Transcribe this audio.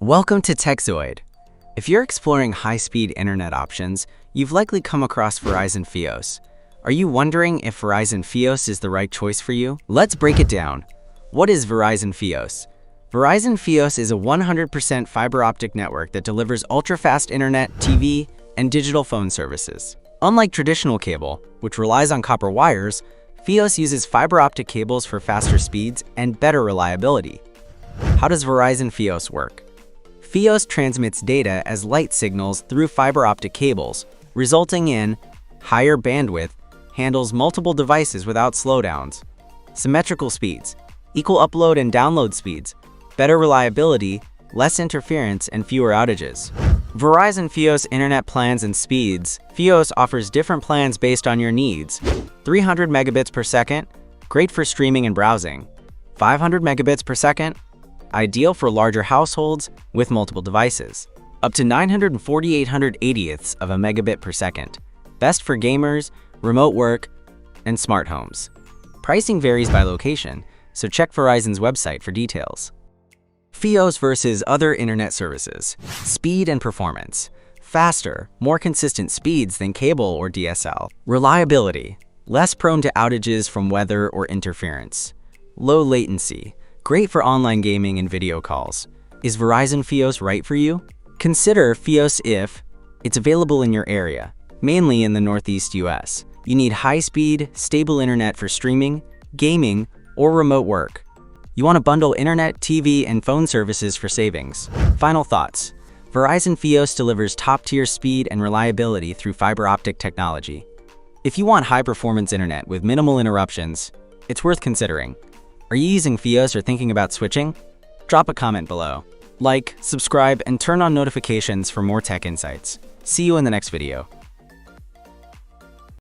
Welcome to Tekzoid. If you're exploring high-speed internet options, you've likely come across Verizon Fios. Are you wondering if Verizon Fios is the right choice for you? Let's break it down. What is Verizon Fios? Verizon Fios is a 100% fiber-optic network that delivers ultra-fast internet, TV, and digital phone services. Unlike traditional cable, which relies on copper wires, Fios uses fiber-optic cables for faster speeds and better reliability. How does Verizon Fios work? Fios transmits data as light signals through fiber optic cables, resulting in higher bandwidth, handles multiple devices without slowdowns, symmetrical speeds, equal upload and download speeds, better reliability, less interference, and fewer outages. Verizon Fios Internet plans and speeds. Fios offers different plans based on your needs. 300 megabits per second, great for streaming and browsing. 500 megabits per second, ideal for larger households with multiple devices. Up to 948/180ths of a megabit per second. Best for gamers, remote work, and smart homes. Pricing varies by location, so check Verizon's website for details. Fios versus other internet services. Speed and performance. Faster, more consistent speeds than cable or DSL. Reliability. Less prone to outages from weather or interference. Low latency. Great for online gaming and video calls. Is Verizon Fios right for you? Consider Fios if it's available in your area, mainly in the Northeast US. You need high-speed, stable internet for streaming, gaming, or remote work. You want to bundle internet, TV, and phone services for savings. Final thoughts. Verizon Fios delivers top-tier speed and reliability through fiber optic technology. If you want high-performance internet with minimal interruptions, it's worth considering. Are you using Fios or thinking about switching? Drop a comment below. Like, subscribe, and turn on notifications for more tech insights. See you in the next video.